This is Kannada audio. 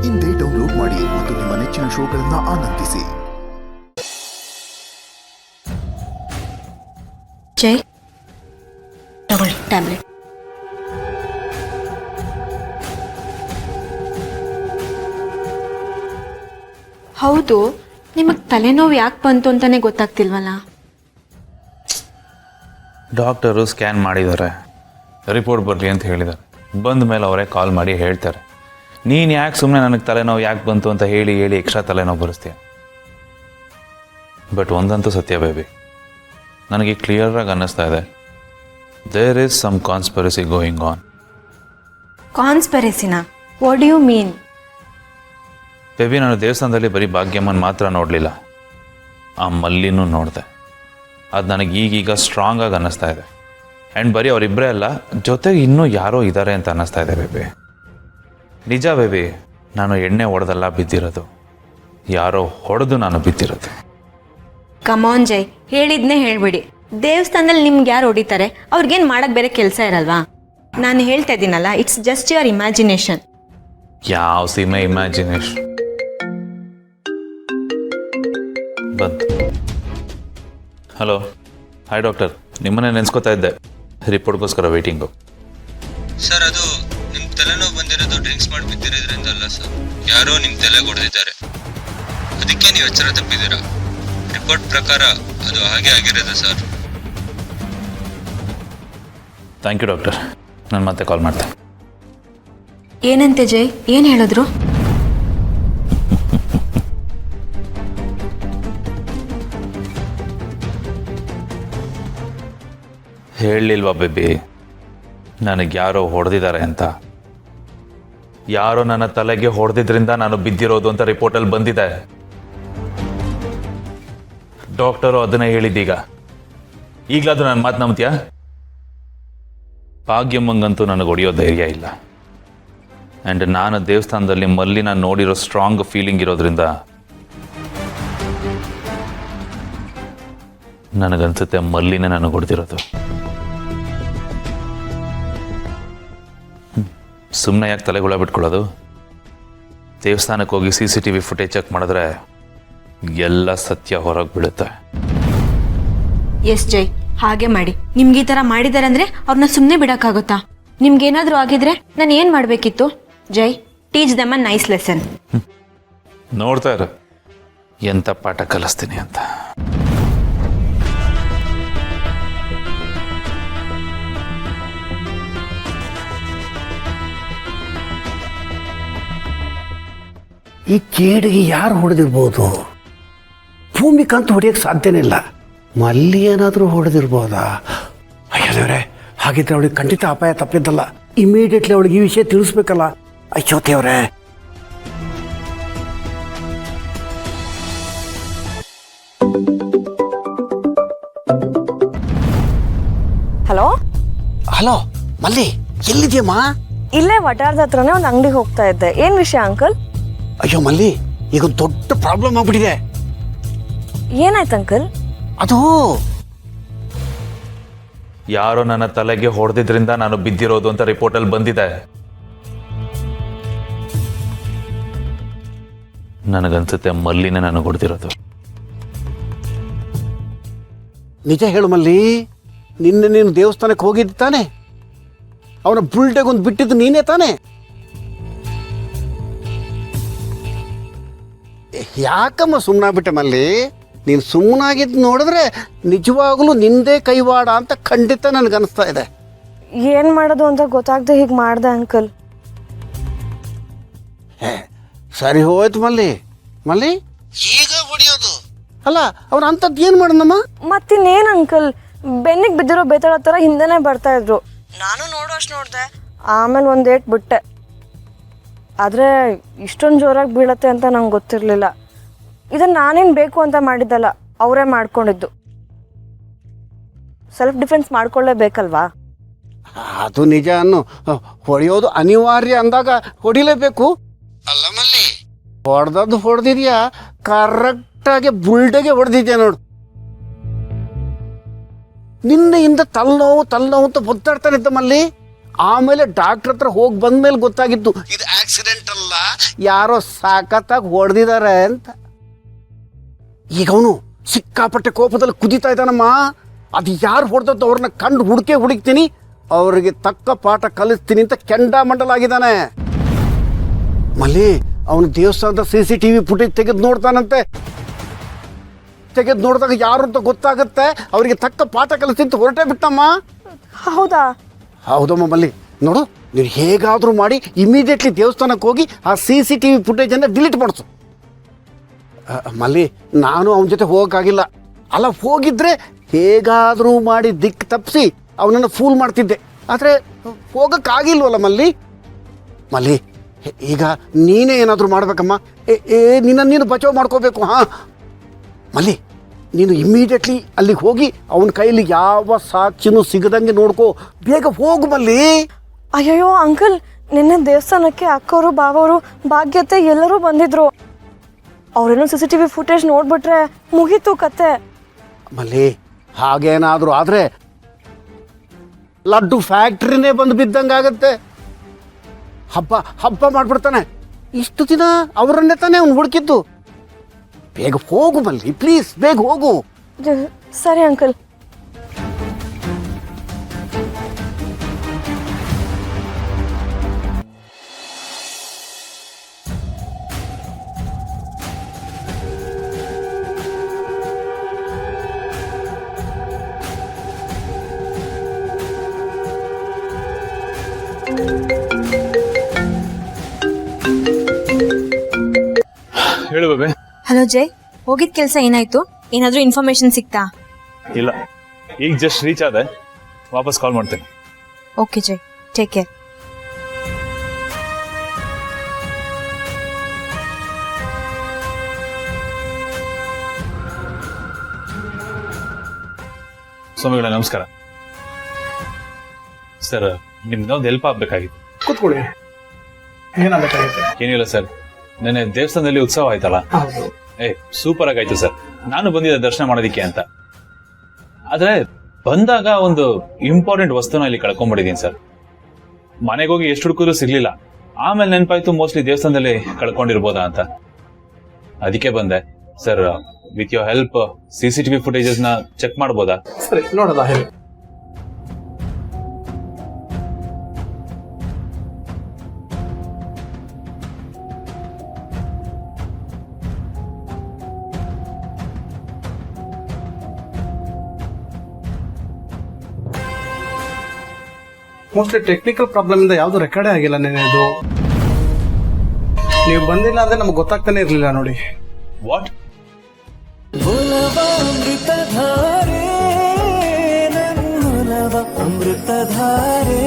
ಇಂದೇ ಡೌನ್ಲೋಡ್ ಮಾಡಿ ಮತ್ತು ನಿಮ್ಮ ನೆಚ್ಚಿನ ಶೋಗಳನ್ನು ಆನಂದಿಸಿ. ಜೈ, ತಗೊಳ್ಳಿ ಟ್ಯಾಬ್ಲೆಟ್. ಹೌದು, ನಿಮಗೆ ತಲೆನೋವು ಯಾಕೆ ಬಂತು ಅಂತಾನೆ ಗೊತ್ತಾಗ್ತಿಲ್ವಲ್ಲ? ಡಾಕ್ಟರು ಸ್ಕ್ಯಾನ್ ಮಾಡಿದ್ದಾರೆ, ರಿಪೋರ್ಟ್ ಬರಲಿ ಅಂತ ಹೇಳಿದ್ದಾರೆ. ಬಂದ ಮೇಲೆ ಅವರೇ ಕಾಲ್ ಮಾಡಿ ಹೇಳ್ತಾರೆ. ನೀನು ಯಾಕೆ ಸುಮ್ಮನೆ ನನಗೆ ತಲೆನೋವು ಯಾಕೆ ಬಂತು ಅಂತ ಹೇಳಿ ಎಕ್ಸ್ಟ್ರಾ ತಲೆನೋವು ಬರೆಸ್ತೀಯ? ಬಟ್ ಒಂದಂತೂ ಸತ್ಯ ಬೇಬಿ, ನನಗೆ ಕ್ಲಿಯರಾಗಿ ಅನ್ನಿಸ್ತಾ ಇದೆ, there is some conspiracy going on. ಕಾನ್ಸ್ಪರೆಸಿನಾ? What do you mean? Baby, ನಾನು ದೇವಸ್ಥಾನದಲ್ಲಿ ಬರೀ ಭಾಗ್ಯಮ್ಮನ ಮಾತ್ರ ನೋಡಲಿಲ್ಲ, ಆ ಮಲ್ಲಿನೂ ನೋಡಿದೆ. ಅದು ನನಗೆ ಈಗೀಗ ಸ್ಟ್ರಾಂಗಾಗಿ ಅನ್ನಿಸ್ತಾ ಇದೆ. ಆ್ಯಂಡ್ ಬರೀ ಅವರಿಬ್ಬರೇ ಅಲ್ಲ, ಜೊತೆಗೆ ಇನ್ನೂ ಯಾರೋ ಇದ್ದಾರೆ ಅಂತ ಅನ್ನಿಸ್ತಾ ಇದೆ ಬೇಬಿ. ನಿಜ ಬೇಬಿ, ನಾನು ಎಣ್ಣೆ ಹೊಡೆದಲ್ಲ ಬಿದ್ದಿರೋದು, ಯಾರೋ ಹೊಡೆದು ನಾನು ಬಿದ್ದಿರೋದು. ಕಮಾನ್ ಜೈ, ಹೇಳಿದ್ನೇ ಹೇಳ್ಬಿಡಿ. ದೇವಸ್ಥಾನದಲ್ಲಿ ನಿಮ್ಗೆ ಯಾರು ಹೊಡಿತಾರೆ? ಅವ್ರಿಗೇನು ಮಾಡಕ್ಕೆ ಬೇರೆ ಕೆಲಸ ಇರಲ್ವಾ? ನಾನು ಹೇಳ್ತಾ ಇದ್ದೀನಲ್ಲ, ಇಟ್ಸ್ ಜಸ್ಟ್ ಯುವರ್ ಇಮ್ಯಾಜಿನೇಷನ್. ಯಾವ ಸೀಮೆ ಇಮ್ಯಾಜಿನೇಷನ್ ಬಂತು. ಹಲೋ, ಹಾಯ್ ಡಾಕ್ಟರ್, ನಿಮ್ಮನ್ನೇ ನೆನೆಸ್ಕೋತಾ ಇದ್ದೆ, ರಿಪೋರ್ಟ್ಗೋಸ್ಕರ ವೇಟಿಂಗು. ಸರ್, ಅದು ನಿಮ್ಮ ತಲೆನೋವು ಬಂದಿರೋದು ಡ್ರಿಂಕ್ಸ್ ಮಾಡಿ ಬಿದ್ದಿರೋದ್ರಿಂದ ಅಲ್ಲ ಸರ್, ಯಾರೋ ನಿಮ್ಮ ತಲೆಗೆ ಹೊಡೆದಿದ್ದಾರೆ, ಅದಕ್ಕೆ ನೀವು ಎಚ್ಚರ ತಪ್ಪಿದ್ದೀರಾ. ರಿಪೋರ್ಟ್ ಪ್ರಕಾರ ಅದು ಹಾಗೆ ಆಗಿರೋದು ಸರ್. ಥ್ಯಾಂಕ್ ಯು ಡಾಕ್ಟರ್, ನಾನು ಮತ್ತೆ ಕಾಲ್ ಮಾಡ್ತೇನೆ. ಏನಂತೆ ಜೈ, ಏನು ಹೇಳಿದ್ರು? ಹೇಳಲಿಲ್ವಾ ಬೇಬಿ, ನನಗೆ ಯಾರೋ ಹೊಡೆದಿದ್ದಾರೆ ಅಂತ? ಯಾರೋ ನನ್ನ ತಲೆಗೆ ಹೊಡೆದಿದ್ರಿಂದ ನಾನು ಬಿದ್ದಿರೋದು ಅಂತ ರಿಪೋರ್ಟಲ್ಲಿ ಬಂದಿದೆ. ಡಾಕ್ಟರು ಅದನ್ನೇ ಹೇಳಿದ್ದೀಗ. ಈಗಲಾದ್ರೂ ನನ್ನ ಮಾತು ನಂಬ್ತೀಯಾ? ಭಾಗ್ಯಮ್ಮಂಗಂತೂ ನನಗೆ ಹೊಡೆಯೋ ಧೈರ್ಯ ಇಲ್ಲ. ಆ್ಯಂಡ್ ನಾನು ದೇವಸ್ಥಾನದಲ್ಲಿ ಮಲ್ಲಿನ ನೋಡಿರೋ ಸ್ಟ್ರಾಂಗ್ ಫೀಲಿಂಗ್ ಇರೋದ್ರಿಂದ ನನಗನ್ಸುತ್ತೆ ಮಲ್ಲಿನೇ ನನಗೆ ಹೊಡೆದಿರೋದು. ಸುಮ್ಮನೆ ಯಾಕೆ ತಲೆಗುಳ ಬಿಟ್ಕೊಳ್ಳೋದು? ದೇವಸ್ಥಾನಕ್ಕೆ ಹೋಗಿ CCTV ಫುಟೇಜ್ ಚೆಕ್ ಮಾಡಿದ್ರೆ ಎಲ್ಲ ಸತ್ಯ ಹೊರಗೆ ಬೀಳುತ್ತೆ. ಎಸ್ ಜೈ, ಹಾಗೆ ಮಾಡಿ. ನಿಮ್ಗೆ ಈ ಥರ ಮಾಡಿದ್ದಾರೆ ಅಂದರೆ ಅವ್ರನ್ನ ಸುಮ್ಮನೆ ಬಿಡೋಕ್ಕಾಗುತ್ತಾ? ನಿಮ್ಗೇನಾದರೂ ಆಗಿದ್ರೆ ನಾನು ಏನು ಮಾಡಬೇಕಿತ್ತು? Jai, teach them a nice lesson. ನೋಡ್ತಾ ಇರು ಎಂಥ ಪಾಠ ಕಲಿಸ್ತೀನಿ ಅಂತ. ಈ ಕೇಡಿಗೆ ಯಾರು ಹೊಡೆದಿರ್ಬೋದು? ಭೂಮಿಕಂತೂ ಹೊಡೆಯೋಕ್ಕೆ ಸಾಧ್ಯನೇ ಇಲ್ಲ. ಮಲ್ಲಿ ಏನಾದರೂ ಹೊಡೆದಿರ್ಬೋದಾ? ಅಯ್ಯೋ ದೇವ್ರೆ, ಹಾಗಿದ್ರೆ ಅವಳಿಗೆ ಖಂಡಿತ ಅಪಾಯ ತಪ್ಪಿದ್ದಲ್ಲ. ಇಮಿಡಿಯೇಟ್ಲಿ ಅವಳಿಗೆ ಈ ವಿಷಯ ತಿಳಿಸ್ಬೇಕಲ್ಲ. ಅಯ್ಯೋ ದೇವ್ರೆ. ಹಲೋ ಹಲೋ ಮಲ್ಲಿ, ಎಲ್ಲಿದ್ಯಮ್ಮ? ಇಲ್ಲೇ ವಟಾರದ ಹತ್ರನೇ ಒಂದು ಅಂಗಡಿಗೆ ಹೋಗ್ತಾ ಇದ್ದೆ. ಏನ್ ವಿಷಯ ಅಂಕಲ್? ಅಯ್ಯೋ ಮಲ್ಲಿ, ಈಗ ಒಂದು ದೊಡ್ಡ ಪ್ರಾಬ್ಲಮ್ ಆಗ್ಬಿಟ್ಟಿದೆ. ಏನಾಯ್ತು ಅಂಕಲ್? ಅದು ಯಾರೋ ನನ್ನ ತಲೆಗೆ ಹೊಡೆದಿದ್ರಿಂದ ನಾನು ಬಿದ್ದಿರೋದು ಅಂತ ರಿಪೋರ್ಟಲ್ಲಿ ಬಂದಿದೆ. ನನಗನ್ಸುತ್ತೆ ಮಲ್ಲಿನೇ ನನಗೆ ಹೊಡೆದಿರೋದು. ನಿಜ ಹೇಳು ಮಲ್ಲಿ, ನಿನ್ನೆ ನೀನು ದೇವಸ್ಥಾನಕ್ಕೆ ಹೋಗಿದ್ದು ತಾನೆ? ಅವನ ಬುಲ್ಡೆಗೆ ಒಂದು ಬಿಟ್ಟಿದ್ದು ನೀನೇ ತಾನೆ? ಯಾಕಮ್ಮ ಸುಮ್ಮನಾಗ್ಬಿಟ್ಟೆ ಮಲ್ಲಿ? ನೀನು ಸುಮ್ಮನಾಗಿದ್ದು ನೋಡಿದ್ರೆ ನಿಜವಾಗ್ಲೂ ನಿಂದೇ ಕೈವಾಡ ಅಂತ ಖಂಡಿತ ನನಗನ್ನಿಸ್ತಾ ಇದೆ. ಏನ್ ಮಾಡೋದು ಅಂತ ಗೊತ್ತಾಗದೆ ಹೀಗೆ ಮಾಡ್ದೆ ಅಂಕಲ್. ಸರಿ ಹೋಯ್ತು ಮಲ್ಲಿ. ಮಲ್ಲಿ ಈಗ ಹೊಡಿಯೋದು ಅಲ್ಲ, ಅವನ ಅಂಥದ್ದು ಏನು ಮಾಡೋಣಮ್ಮ? ಮತ್ತಿನ್ನೇನು ಅಂಕಲ್, ಬೆನ್ನಿಗೆ ಬಿದ್ದಿರೋ ಬೇತಾಳ ಥರ ಹಿಂದೆನೇ ಬರ್ತಾ ಇದ್ರು. ನಾನು ನೋಡೋಷ್ಟು ನೋಡಿದೆ, ಆಮೇಲೆ ಒಂದು ಏಟ್ ಬಿಟ್ಟೆ. ಆದರೆ ಇಷ್ಟೊಂದು ಜೋರಾಗಿ ಬೀಳತ್ತೆ ಅಂತ ನಂಗೆ ಗೊತ್ತಿರಲಿಲ್ಲ. ಇದನ್ನು ನಾನೇನು ಬೇಕು ಅಂತ ಮಾಡಿದ್ದಲ್ಲ, ಅವರೇ ಮಾಡ್ಕೊಂಡಿದ್ದು. ಸೆಲ್ಫ್ ಡಿಫೆನ್ಸ್ ಮಾಡ್ಕೊಳ್ಳೇಬೇಕಲ್ವಾ? ಅದು ನಿಜ ಅನ್ನು. ಹೊಡೆಯೋದು ಅನಿವಾರ್ಯ ಅಂದಾಗ ಹೊಡಿಲೇಬೇಕು ಅಲ್ಲ ಮಲ್ಲಿ? ಹೊಡೆದದ್ದು ಹೊಡೆದಿದ್ಯಾ, ಕರೆಕ್ಟಾಗಿ ಬುಲ್ಡೆಗೆ ಹೊಡೆದಿದ್ಯಾ ನೋಡು. ನಿನ್ನೆಯಿಂದ ತಲೆನೋವು ಅಂತ ಒದ್ದಾಡ್ತಾನೆ ಇದ್ದ ಮಲ್ಲಿ. ಆಮೇಲೆ ಡಾಕ್ಟರ್ ಹತ್ರ ಹೋಗಿ ಬಂದ್ಮೇಲೆ ಗೊತ್ತಾಗಿತ್ತು ಇದು ಆಕ್ಸಿಡೆಂಟ್ ಅಲ್ಲ, ಯಾರೋ ಸಾಕತ್ತಾಗಿ ಹೊಡೆದಿದ್ದಾರೆ ಅಂತ. ಈಗ ಅವನು ಸಿಕ್ಕಾಪಟ್ಟೆ ಕೋಪದಲ್ಲಿ ಕುದಿತಾ ಇದ್ದಾನಮ್ಮ. ಅದು ಯಾರು ಹೊಡೆದದ್ದು ಅವ್ರನ್ನ ಕಂಡು ಹುಡುಕ್ತೀನಿ, ಅವ್ರಿಗೆ ತಕ್ಕ ಪಾಠ ಕಲಿಸ್ತೀನಿ ಅಂತ ಕೆಂಡಾಮಂಡಲಾಗಿದ್ದಾನೆ. ಮಲ್ಲಿ ಅವನು ದೇವಸ್ಥಾನದ CCTV ಫುಟೇಜ್ ತೆಗೆದು ನೋಡ್ತಾನಂತೆ. ತೆಗೆದು ನೋಡಿದಾಗ ಯಾರು ಅಂತ ಗೊತ್ತಾಗುತ್ತೆ, ಅವರಿಗೆ ತಕ್ಕ ಪಾಠ ಕಲಿಸ್ತೀನಿ ಅಂತ ಹೊರಟೇ ಬಿಟ್ಟಮ್ಮ. ಹೌದಾ? ಹೌದಮ್ಮ ಮಲ್ಲಿ, ನೋಡು ನೀನು ಹೇಗಾದರೂ ಮಾಡಿ ಇಮಿಡಿಯೇಟ್ಲಿ ದೇವಸ್ಥಾನಕ್ಕೆ ಹೋಗಿ ಆ CCTV ಫುಟೇಜನ್ನು ಡಿಲೀಟ್ ಮಾಡಿಸು. ಮಲ್ಲಿ ನಾನು ಅವನ ಜೊತೆ ಹೋಗೋಕ್ಕಾಗಿಲ್ಲ. ಅಲ್ಲ, ಹೋಗಿದ್ರೆ ಹೇಗಾದರೂ ಮಾಡಿ ದಿಕ್ಕು ತಪ್ಪಿಸಿ ಅವನನ್ನು ಫೂಲ್ ಮಾಡ್ತಿದ್ದೆ. ಆದರೆ ಹೋಗೋಕ್ಕಾಗಿಲ್ವಲ್ಲ ಮಲ್ಲಿ. ಮಲ್ಲಿ ಈಗ ನೀನೇ ಏನಾದರೂ ಮಾಡಬೇಕಮ್ಮ. ನೀನು ಬಚಾವ್ ಮಾಡ್ಕೋಬೇಕು. ಹಾಂ ಮಲ್ಲಿ, ನೀನು ಇಮ್ಮಿಡಿಯೇಟ್ಲಿ ಅಲ್ಲಿಗೆ ಹೋಗಿ ಅವನ ಕೈಲಿ ಯಾವ ಸಾಕ್ಷಿನೂ ಸಿಗದಂಗೆ ನೋಡ್ಕೋ. ಬೇಗ ಹೋಗು ಮಲ್ಲಿ. ಅಯ್ಯಯ್ಯೋ ಅಂಕಲ್, ನಿನ್ನೆ ದೇವಸ್ಥಾನಕ್ಕೆ ಅಕ್ಕವರು ಬಾವವರು ಭಾಗ್ಯತೆ ಎಲ್ಲರೂ ಬಂದಿದ್ರು. ಅವ್ರೇನೋ CCTV ಫುಟೇಜ್ ನೋಡ್ಬಿಟ್ರೆ ಮುಗೀತು ಕತೆ. ಮಲ್ಲಿ ಹಾಗೇನಾದರೂ ಆದರೆ ಲಡ್ಡು ಫ್ಯಾಕ್ಟ್ರಿನೇ ಬಂದು ಬಿದ್ದಂಗಾಗತ್ತೆ. ಹಬ್ಬ ಮಾಡಿಬಿಡ್ತಾನೆ. ಇಷ್ಟು ದಿನ ಅವರನ್ನೇ ತಾನೇ ಅವ್ನು ಹುಡುಕಿದ್ದು. ಬೇಗ ಹೋಗು ಮಲ್ಲಿ, ಪ್ಲೀಸ್ ಬೇಗ ಹೋಗು. ಸರಿ ಅಂಕಲ್. ಹೇಳು ಬಾಬೆ. ಹಲೋ ಜೈ, ಹೋಗಿದ್ ಕೆಲಸ ಏನಾಯ್ತು? ಏನಾದ್ರೂ ಇನ್ಫಾರ್ಮೇಶನ್ ಸಿಕ್ತಾ? ಇಲ್ಲ, ಈಗ ಜಸ್ಟ್ ರೀಚ್ ಆದೆ, ವಾಪಸ್ ಕಾಲ್ ಮಾಡ್ತೇನೆ. Okay Jai, take care. ಸ್ವಾಮಿಗಳೇ ನಮಸ್ಕಾರ. ಸರ್, ನಿಮ್ದೊಂದು ಹೆಲ್ಪ್ ಆಗ್ಬೇಕಾಗಿತ್ತು. ಕೂತ್ಕೊಳ್ಳಿ. ಏನಾಗಬೇಕಾಗುತ್ತೆ? ಏನಿಲ್ಲ ಸರ್, ನೆನ್ನೆ ದೇವಸ್ಥಾನದಲ್ಲಿ ಉತ್ಸವ ಆಯ್ತಲ್ಲ, ಸೂಪರ್ ಆಗಾಯ್ತು ಸರ್. ನಾನು ಬಂದಿದ್ದೆ ದರ್ಶನ ಮಾಡೋದಿಕ್ಕೆ ಅಂತ. ಆದ್ರೆ ಬಂದಾಗ ಒಂದು ಇಂಪಾರ್ಟೆಂಟ್ ವಸ್ತುನ ಇಲ್ಲಿ ಕಳ್ಕೊಂಡ್ಬಿಟ್ಟಿದ್ದೀನಿ ಸರ್. ಮನೆಗೆ ಹೋಗಿ ಎಷ್ಟು ಹುಡುಕಿದ್ರು ಸಿಗ್ಲಿಲ್ಲ. ಆಮೇಲೆ ನೆನಪಾಯ್ತು ಮೋಸ್ಟ್ಲಿ ದೇವಸ್ಥಾನದಲ್ಲಿ ಕಳ್ಕೊಂಡಿರ್ಬೋದಾ ಅಂತ. ಅದಕ್ಕೆ ಬಂದೆ sir. With your help CCTV footages ನ ಚೆಕ್ ಮಾಡ್ಬೋದಾ? ಸರಿ, ನೋಡೋದಾ ಹೇಳಿ. ಮೋಸ್ಟ್ಲಿ ಟೆಕ್ನಿಕಲ್ ಪ್ರಾಬ್ಲಮ್ ಇಂದ ಯಾವುದು ರೆಕಾರ್ಡೇ ಆಗಿಲ್ಲ ನೆನೆದು. ನೀವು ಬಂದಿಲ್ಲ ಅಂದ್ರೆ ನಮ್ಗೆ ಗೊತ್ತಾಗ್ತಾನೆ ಇರಲಿಲ್ಲ ನೋಡಿ. ವಾಟ್? ಅಮೃತಧಾರೆ